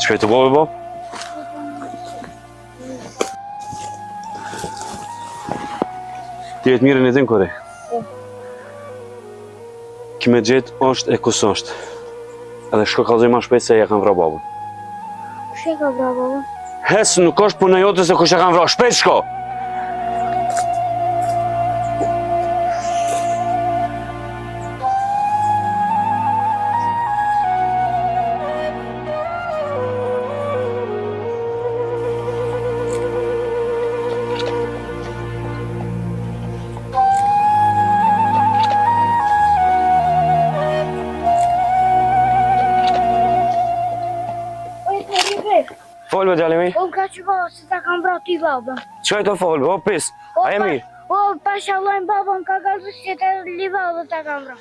Shkoj të bove, bo? Ti vetë mirën e din kore? Kime gjetë është e kusë është. Edhe shko kalzoj ma shpejt se ja kanë vra babën. Kush e ka vra babën? Hesë, nuk është punë jote se kush ja kanë vra. Shpejt shko! Folë me djali mi? O, ka që baba se ta kam vra ti babën. Qaj të folë, o pis, a e mirë? O, pashalojnë babën ka galdu që të li babën ta kam vra.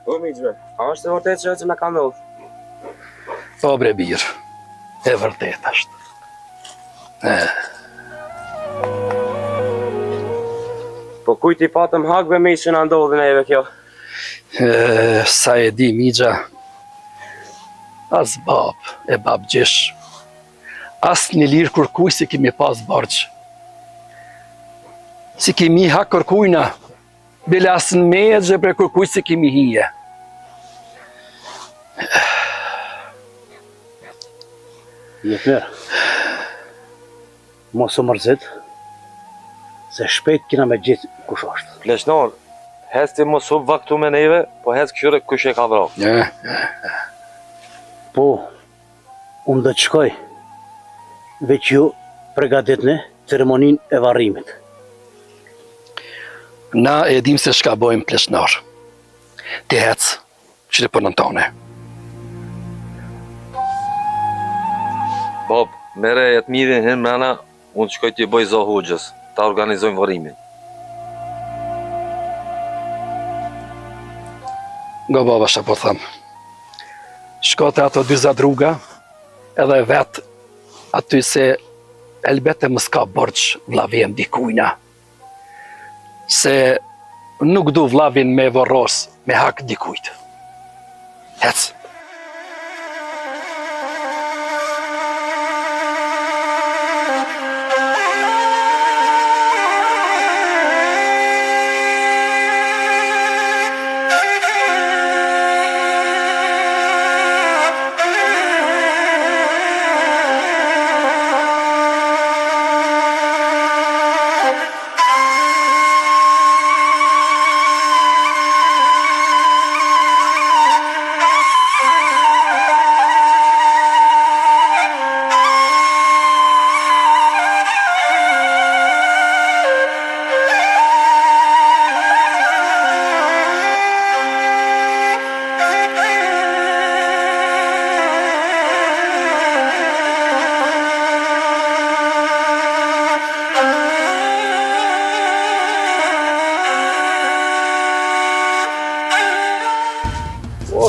O, miqve, a është e vërtet që me ka ndodhë? Po bre birë, e vërtet është. Po kujt i patëm hakve me që në ndodhin e eve kjo? Sa e di migja, as bab e bab gjesh, as një lirë kërkuj si kemi pas bargjë. Si kemi hak kërkujna, bile as në megje bre kërkuj si kemi hije. Jetmer, mos o mërzit, se shpejt kina me gjithë kush është. Leshnor, hes ti mos hub vaktu me neve, po hes këshyre kush e ka vra. Po, unë dhe të shkoj, veç ju pregaditni ceremonin e varrimit. Na e dim se shka bojmë pleshnar. Ti hec, qëri për nëntone. Bob, mere jetë mirin hin mrena, unë shkoj t'i boj zohugjës, ta organizojmë varimin. Nga baba shë po thëmë. Shkote ato dy zadruga, edhe vetë aty se elbete më s'ka borç vlavjem dikujna. Se nuk du vlavin me vorros, me hak dikujt. Hec.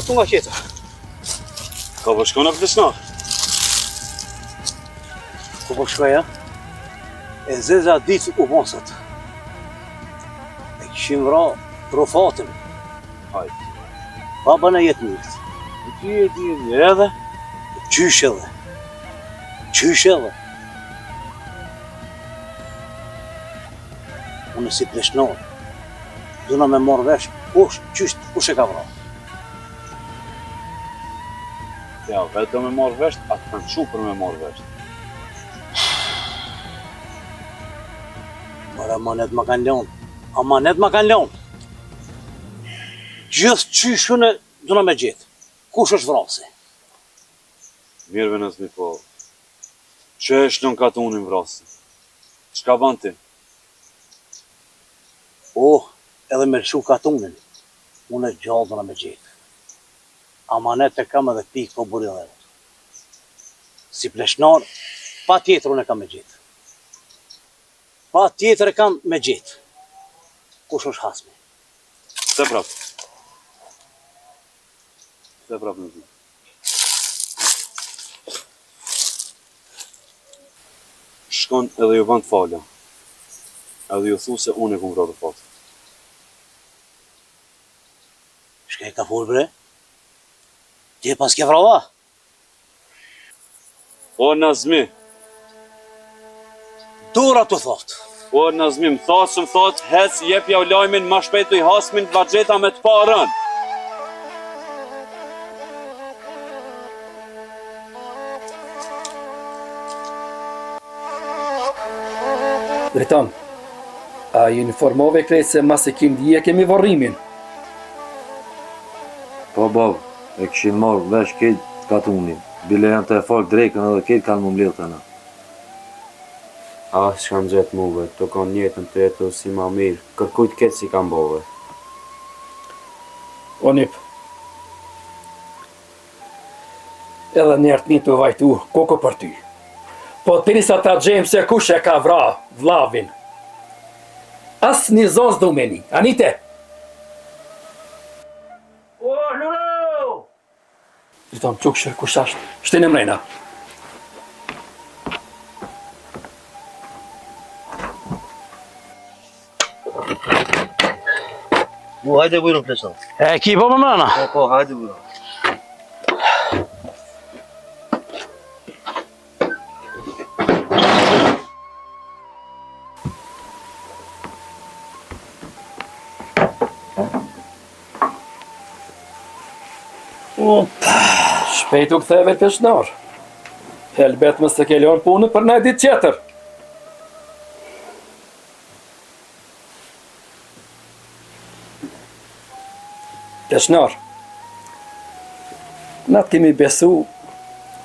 këtu nga qeta. Ka po shkon në plesnar. Ku po shkoja? E zeza ditë u mosët. E kishim vra profatin. Hajde. Baba në jetë mirët. Ti edhe? Qysh edhe. Qysh edhe. Unë si pleshnor. Duna me morë vesh, kush e ka vra? Ja, vetë do me marrë vesht, atë kanë qu për me marrë vesht. Mërë amanet ma kanë lonë. Amanet ma kanë lonë. Gjithë qyshun e duna me gjithë. Kush është vrasi? Mirë venës mi po. Që e shlon katunin vrasi? Çka ban ti? Edhe me lëshu katunin. Unë e gjallë duna me gjithë. Amanet e kam edhe pikë po buri dhe. Si pleshnar, pa tjetër unë e kam me gjithë. Pa tjetër e kam me gjithë. Kush është hasmi? Se prap. Se prap në zi. Shkon edhe ju vend falja. Edhe ju thu se unë e kum vrarë fatë. Shke ka full bre? Ti e pas ke vrava? O Nazmi, Dora të thotë. o Nazmi, më thot, hec jepja u lajmin ma shpejt i hasmin të vaxheta me të parën. Dritan, a ju informove krejt se mas e kim dhije kemi varrimin? Po bab, e këshin marrë vesh këtë katunin. Bile janë të e falë drejkën edhe këtë kanë më mlidhë të na. S'kam gjetë muve, të kanë jetën të jetu si ma mirë, kërkujt këtë si kam bove. O nip, edhe njerët një të vajtu koko për ty. Po të sa ta gjemë se kush e ka vra vlavin. As një zonë s'du meni, anite? O, lulu! Dritan, qukshër, kush ashtë? Shtinë mrejna. Hajde bujrum plesnar. E ki po më mrena? Po, hajde bujrum. Shpejt u ktheve të shnar. Helbet më së ke lorë punë për në ditë tjetër. Të shnar. Na të kemi besu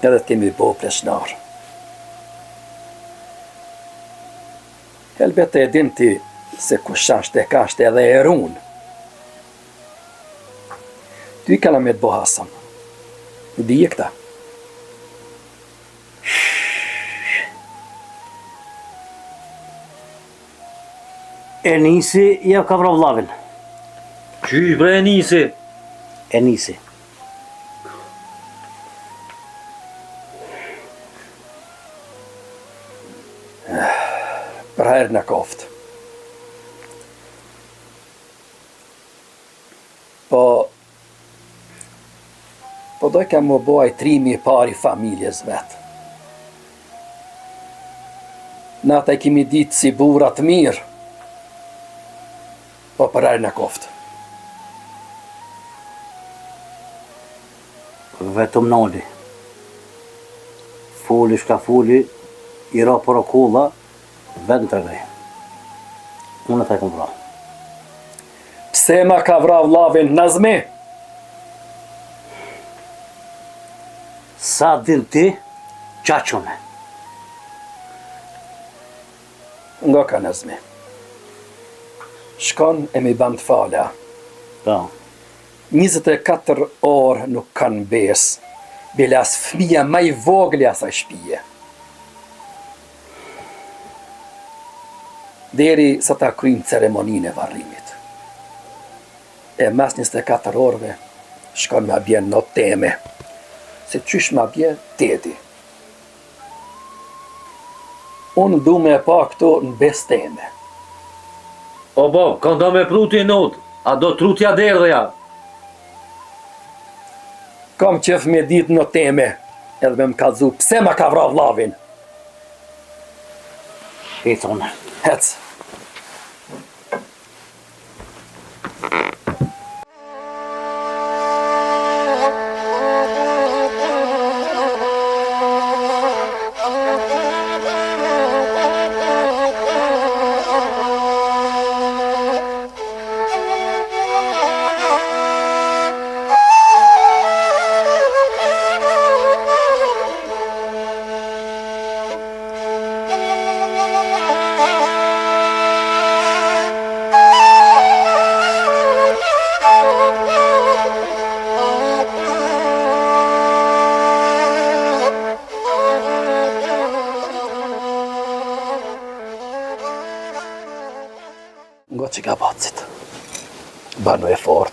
edhe të kemi bo për shnar. Helbet e din ti se kushansht e kasht edhe e runë. Ty kana me të bo Hasan. Dije këta. E nisi ja ka vra vllavin. Qysh bre e nisi? E nisi. Për herë në koftë. Po doj kam më boj trimi i pari familjes vetë. Nata e kemi ditë si burat mirë, po për herë në koftë. Vetëm noli. Fuli shka fuli, i ra për okulla, vetë në të grej. Unë të e këm vra. Pse ma ka vra vllavin Nazmi? Sa din ti, qaqone. Nga ka Nazmi. Shkon e mi band fala. Da. 24 orë nuk kanë besë, bile as fëmija ma i vogli asaj shpije. Deri sa ta kryjnë ceremoninë e varrimit. E mas 24 orëve, shkon ma bjen në teme. Se qysh ma bjen teti. Unë du me pa këto në besteme. O bab, ka nda me pruti e not, a do trutja derdheja? Kam qef me dit në teme, edhe me më kalzu pse ma ka vra vllavin. Shetonë. Hec. Ngo që ka bacit. Banu e fort.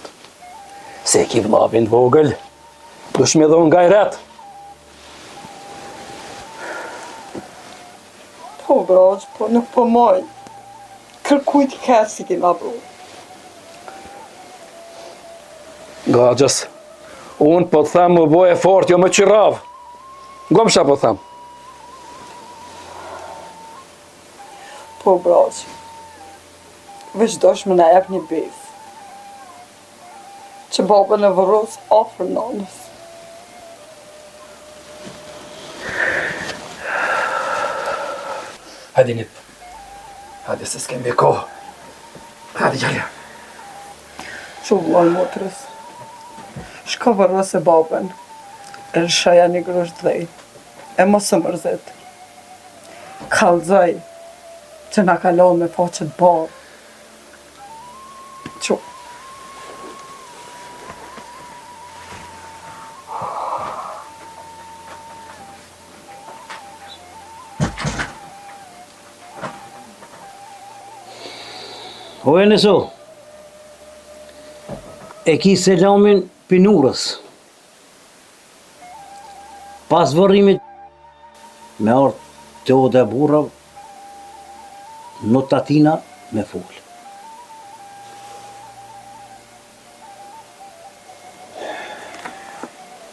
Se ki vllavin vogël. Dush me dhon nga i ret. Po, braq, po nuk po moj. Kërkujt i ka si kina bru. Gaxhës. Unë po të them më boj e fort, jo më qirav. Ngo më shta po të them. Po, braq. Veç dosh me na jep një bes. Që babën e vëros afër nanës. Hadi nip. Hadi se s'kembi kohë. Hadi gjalja. Që vllaj motrës. Shka vëros e babën. E lëshaja një grosh dhej. E mos e mërzit. Kallzoj. Që na kalon me faqet barë. Që. O e nëso, e ki selamin pinurës. Pas vërrimit, me artë të ode burra, në tatina me full.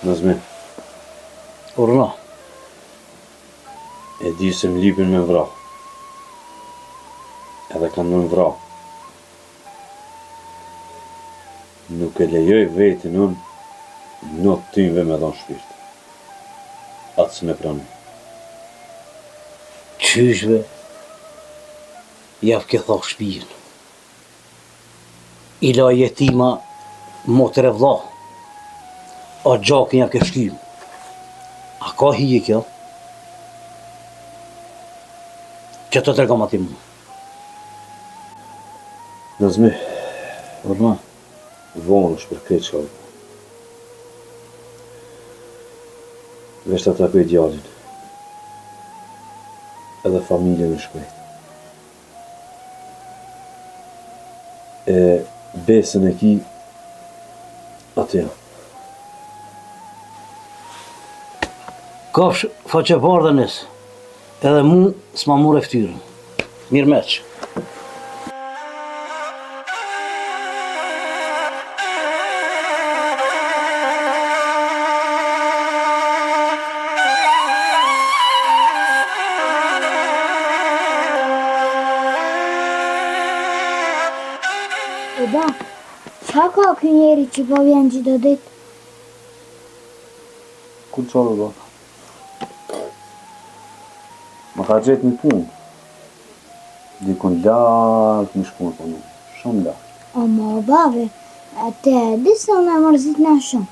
Nazmi, Urna, e di se më lipin me vra. Edhe kanë në vra. Nuk e lejoj vetin unë në të tyve me dhonë shpirt. Atë së me pranë. qyshve, javë ke thokë shpijen. I la jetima motër e vlla. A gjakin ja ke shkym. A ka hije kjo? Që të tërgam ati mu. Nazmi, Urma, vonë është për kretë qërë. Veç të atakoj djallin. Edhe familjen në shpejt. E besën e ki, atë ja. kafsh faqe parë dhe nësë. Edhe mu s'ma mure ftyrën. Mirë meq. E ba, qa ka ky njeri që po vjen çdo ditë? Ku të qove, ba? Më ka gjetë një punë. Dikun lartë më shpunë për në. Shumë lartë. O ma bave, te e di se unë e mërzit në shumë.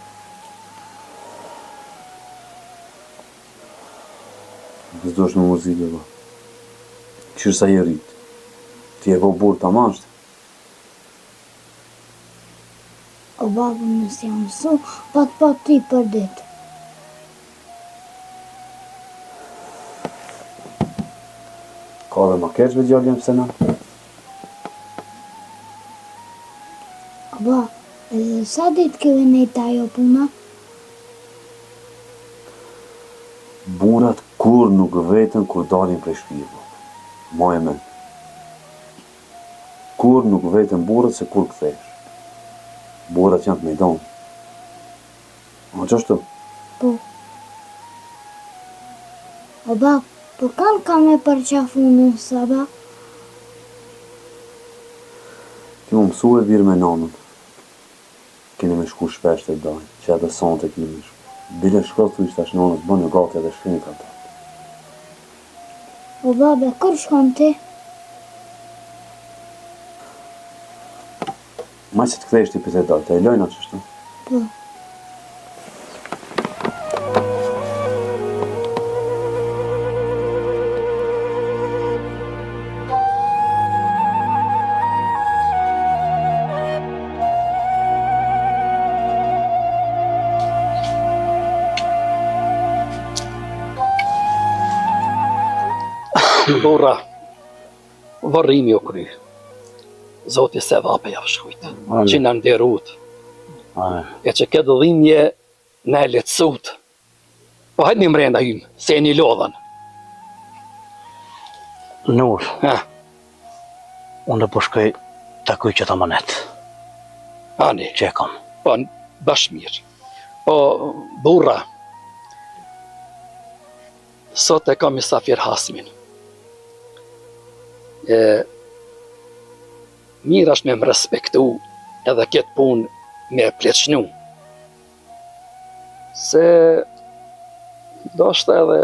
Nëzdosh me muzike, ba. Qërë sa je rritë. Ti e po burë të amashtë. O babë nësë jam mësu, pat ti për ditë. Ka dhe ma keq me djallin pëse na. O ba, Edhe sa ditë ke venit ajo puna? Burat kur nuk vetën kur dalin prej shtëpisë. Moje men. Kur nuk vetën burrat se kur kthesh. Burrat janë të mejdan. A qështu? Po. O bab, po kanë ka me përqafu në saba? Ti më mësu e virë me nanën. Kene me shku shpesh të dajnë, që edhe sante kene me shku. Bile shkot thu ishtë tash nanës, bënë gati edhe shkrini ka ta. O babe, kur shkon ti? Maj se të kthesh ti për të dajtë, e lojna qështu? Po. Burra, varrimi o kry. Zoti se dhape ja shkujt. Që në nderut. E që këtë dhimje në e letësut. Po hajtë një mrenda hymë, se e një lodhen. Nur, Ha, unë po shkoj takoj që ta manet. ani, Që e kam. po bash mirë. Po, burra, sot e kam misafir Hasmin. Mirë është me më respektu edhe këtë punë me pleqnu. Se do është edhe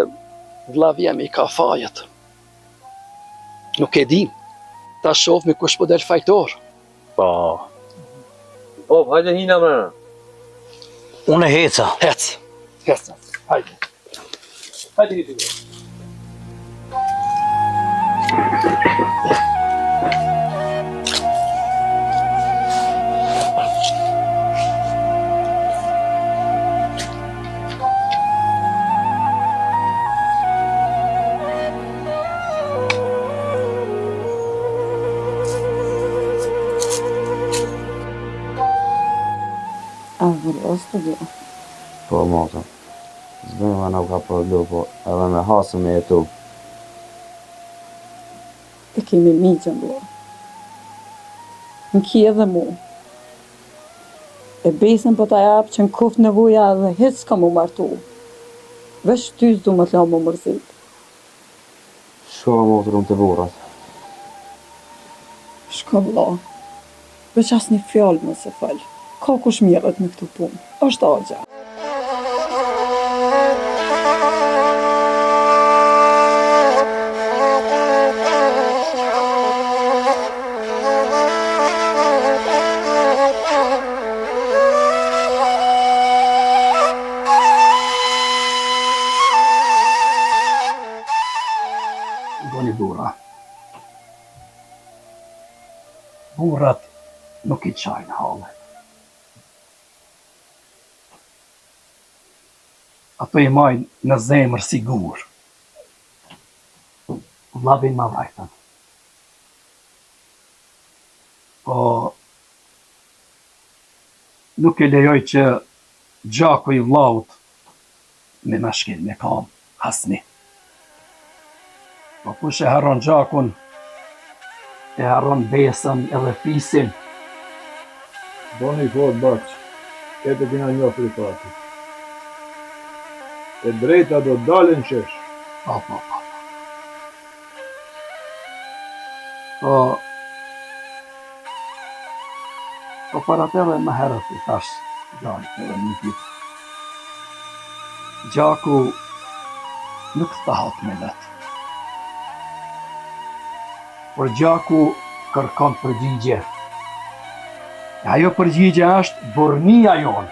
vlavjem i ka fajet. Nuk e di, ta shoh me kush po del fajtor. Po, Po, hajde hina mërëna. unë e heca. Hec, hajde. Hajde një të A vërës të do. Po, mota. Zbënë me nuk ka përlu, po edhe me hasë me jetu. E kemi miqën do. Në ki edhe mu. E besën për ta japë që në kuft nevoja edhe hiç s'ka mu martu. Vesh ty s'du më t'la më mërzit. Shko motër unë të burrat. Shko vlla. Veç as një fjallë më se falë. Ka kush mirët me këtu punë. Është agja. Doni burra. Burrat nuk i qajnë hallet. Ato i majnë në zemër sigur. Vllabin ma vajtën. Po nuk e lejoj që gjaku i vllaut me na shkel me kam Hasni. Po kush e harron gjakun, e harron besën edhe fisin. Boni fort baqë, këtë kina një frikati. E drejta do dalin qesh. Po. Po para tëve më herët i thash gjallë edhe një pit. Gjaku nuk stahat me letë. Por gjaku kërkon përgjigje. E ajo përgjigje është burnia jonë.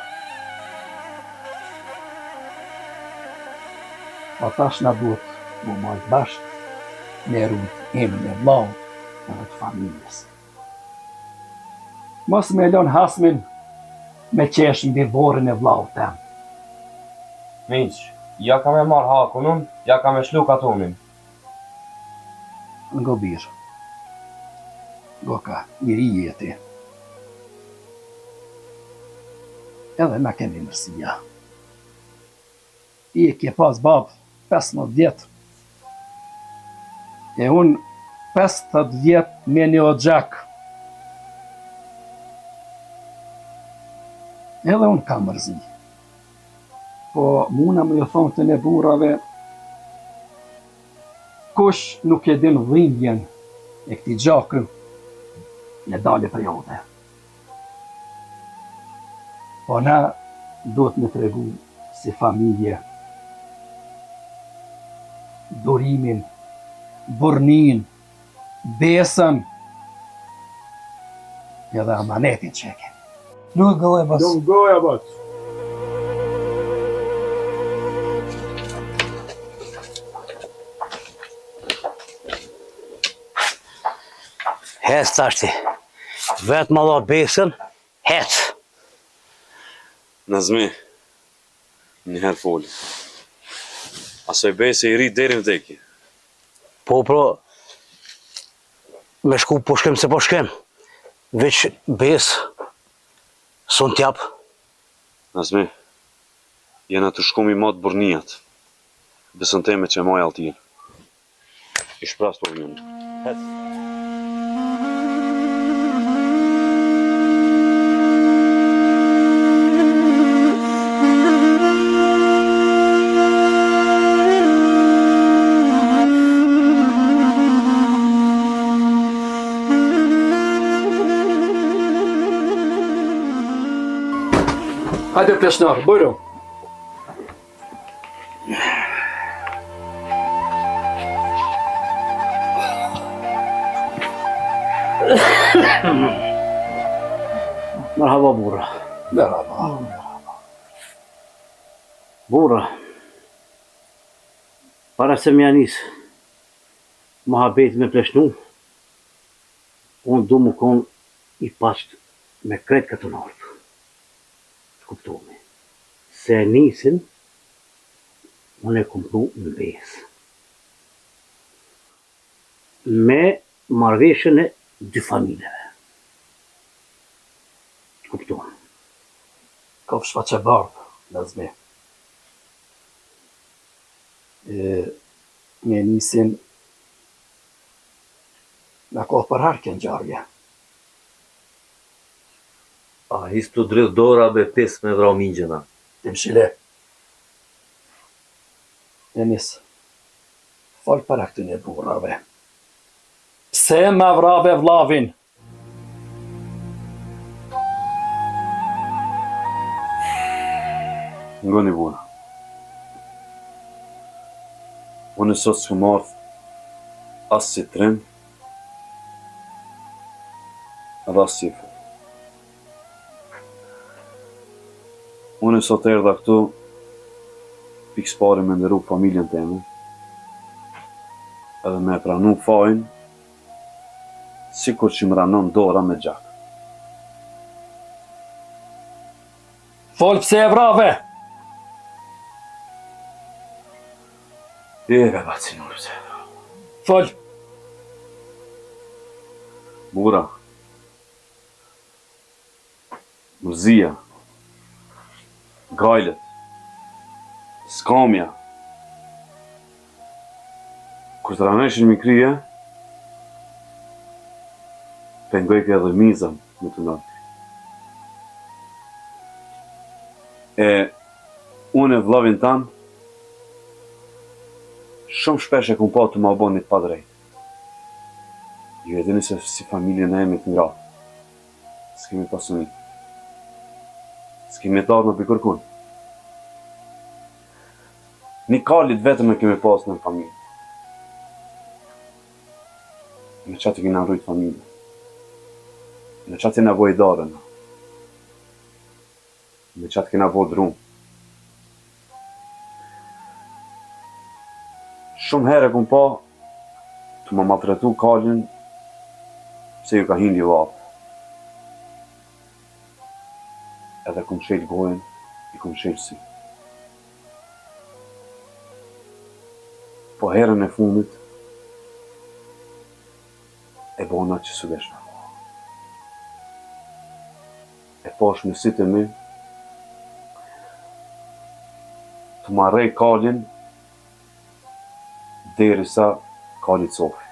Po tash na duhet mu majtë bashkë me rrujt emrin e vllaut edhe të familjes. Mos me lon Hasmin me qesh mbi vorrin e vllaut tem. Miq, ja ka me marr hakun unë, ja ka me shlu katunin. Ngo birë. Goka, njëri jeti. edhe me kemi mërësia. I ke pas babë 15 vjetë, e unë 50 vjetë me një o gjak. Edhe unë kam mërzi. Po muna me ju thonë të ne burrave, kush nuk e din dhimbjen e këtij gjakë, ne dalë për jote. Po na duhet me tregu si familje durimin, burnin, besën, edhe amanetin që e kemi. Nuk gëlloj bas. Don't go about. Hec tashti. Vetë më dha besën, hec. Nazmi, njëherë foli. Asoj bese i ri deri në vdekje. Po, me shku po shkem se po shkem. Veç besë, son t'jap. Nazmi, jena të shkumi matë burnijat. Besën teme që maj altin. I shpras po vjënë. Hajde pleshnar, bujro. Merhaba burra. Merhaba. Burra, para se më janis muhabet me pleshnu, unë du më konë i pasht me kret këtë nartë. Kuptome. Se e nisin, unë e kumpru në besë. Me marrëveshjen e dy familjeve. Kuptome. Kofsh fa që bardë, Nazmi. Me nisin në kohë për harkën gjarje. A his të dridh dora be pes me vra mingjena. Tim shile. Enis, fol para këtyne burrave. Pse ma vrave vllavin? Ngoni burra. Unë sot s'ku marrë as si trim, edhe as si fut. Unë sot erdha këtu, pikës pari me ndëru familjen teme, edhe me pranu fajin, sikur që më ranon dora me gjak. Fol pse e vrave? E be baci nur pse. Fol. Burra. Mërzia. Gajlet. Skamja. Kur të raneshin mi krije, pengojke edhe mizën në të nërë. E unë e vllavin tanë, shumë shpesh e kum pa të ma bonit pa drejt. Ju e dini se si familje në jemi të ngratë. S'kemi pasuni. S'kemi të ardhë në pikërkun. Një kalit vetëm e kemi pas në familje. Me qatë kina rrujt familje. Me qatë kina boj darën. Me qatë kina boj drumë. Shumë herë kum pa të më maltretu kalin pse ju ka hindi vapë. Edhe kum shelj gojën, i kum shelj sy. Po herën e fundit e bona që së vesh me. E pash në sytë e mi të marrej kalin derisa kali cofi.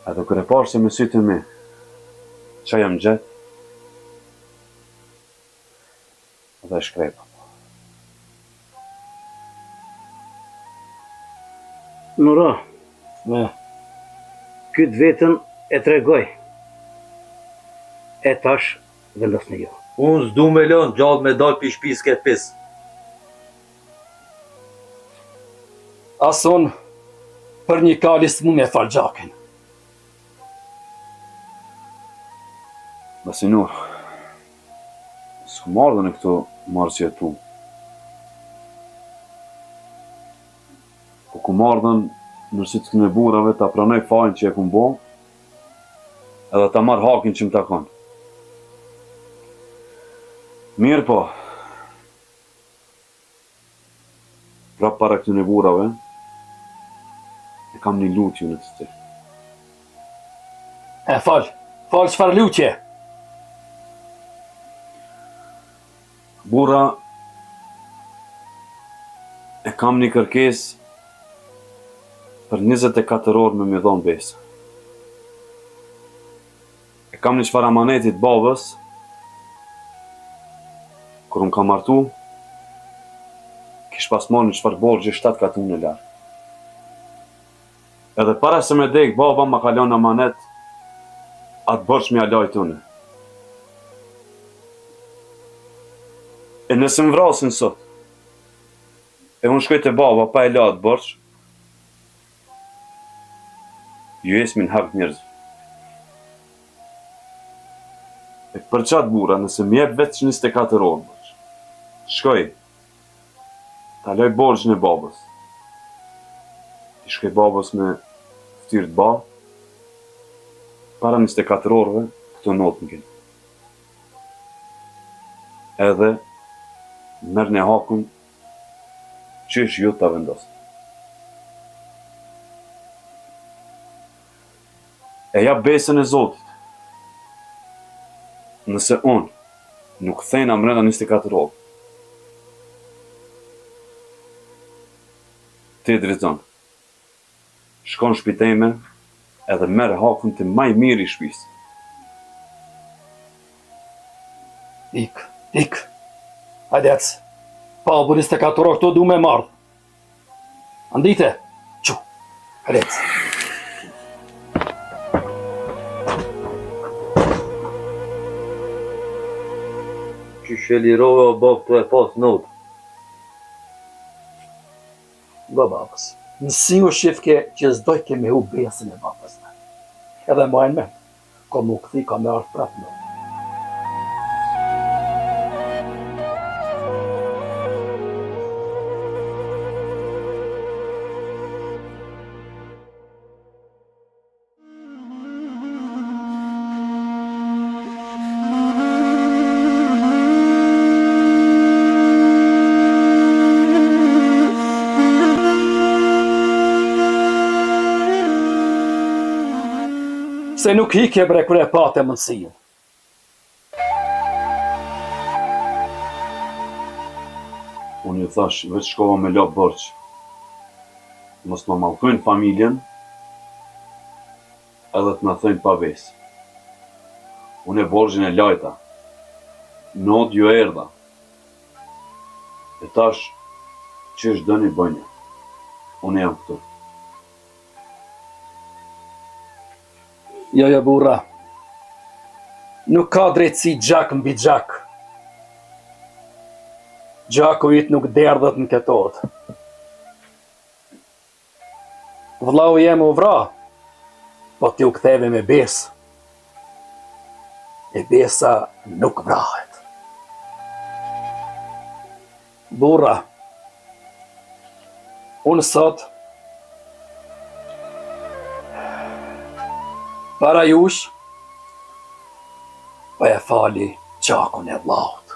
Edhe kër e parë se me sytë e mi, që jam gjetë, dhe shkrepa. Mëra, këtë vetën e tregoj. E tash vendosni jo. Unë s'du me lënë gjallë me dalë pi shpis këtë pis. Asun, për një kali s'mu me falë gjakin. Basinur, s'ku mardhën e këto marë që e tu. Po ku mardhën nërsi të këne burave ta pranoj fajnë që e ku bo, edhe ta marë hakin që më takon. Mirë po, prap para këtyne burave, e kam një lutje në të të. E falë qëfar lutje? Burra, e kam një kërkes për 24 orë me më dhonë besë. E kam një qëfar amanetit babës, kër unë kam martu, kish pas marrë një qëfar borgje 7 katë unë e larë. Edhe para se me dek, baba ma kalon amanet, atë bërsh me alajt unë. E nëse më vrasin sot, e unë shkoj të baba pa e latë bërsh, ju esmin hak njerëzve. E për qatë bura, nëse më jep vetë 24 orë bërsh, shkoj, ta loj borgjën e babës. I shkoj babës me ftyrë të ba, para 24 orëve, këto notë më kënë. Edhe, mërë një hakun, që është ju të vendosë. E ja besën e Zotit. Nëse unë nuk thejna mrena 24 orë, ti drejton, shkon shpitejme edhe merë hakun të maj mirë i shpisë. Ik. Hajde ecë. Pa bu 24 orë këto du me mardhë. Andite, qu, hajde ecë. Që shelirove o bab të e pas notë. Babës, nësi u shifke që zdoj keme u besën e babës. Edhe majnë me, ko mu këthi ka me ardhë prapë në. Se nuk hike bre kër e pate mundësijën. Unë ju thash, veç shkova me lop borç. Mos më mallkojnë familjen, edhe të më thëjnë pa vesë. Unë e borgjën e lajta. Not ju erdha. E tash, që është dëni bënja. Unë jam këtu. Jo, burra. Nuk ka drejtësi gjak mbi gjak. Gjaku it nuk derdhët në këtot. Vllau jem u vra, po t'ju ktheve me besë. E besa nuk vrahet. Burra, unë sot, para jush, pa e fali qakun e vllaut.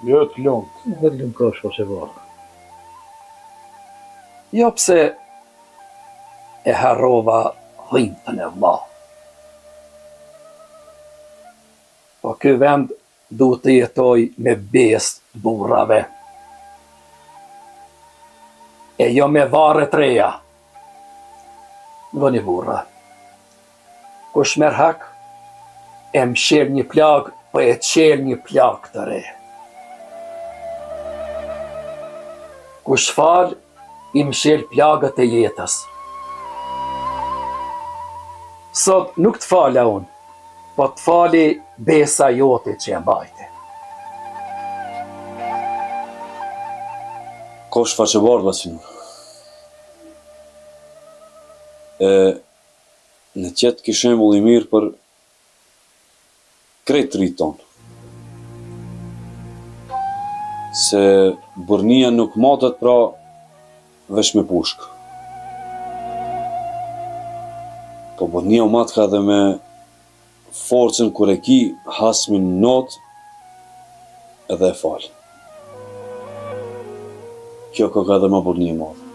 Jo të lumt. Vetëm ka shose varë. Jo pse e harrova dhimbën e vllaut. Po ky vend duhet të jetoj me besë të burrave. E jo me varre të reja. Ngoni burra. Kush merr hak, e mshel një plagë, po e qel një plagë të re. Kush fal, i mshel plagët e jetës. Sot nuk të fala unë, po të fali besa jote që e mbajte. Kosh faqe bardha si në. Në qëtë ki shembull i mirë për krejt të rritë tonë. Se burnia nuk matet pra vesh me pushkë. Po burnia u matë ka dhe me forcën kur e ki hasmin not edhe e falë. Kjo ka dhe ma burnia madhe.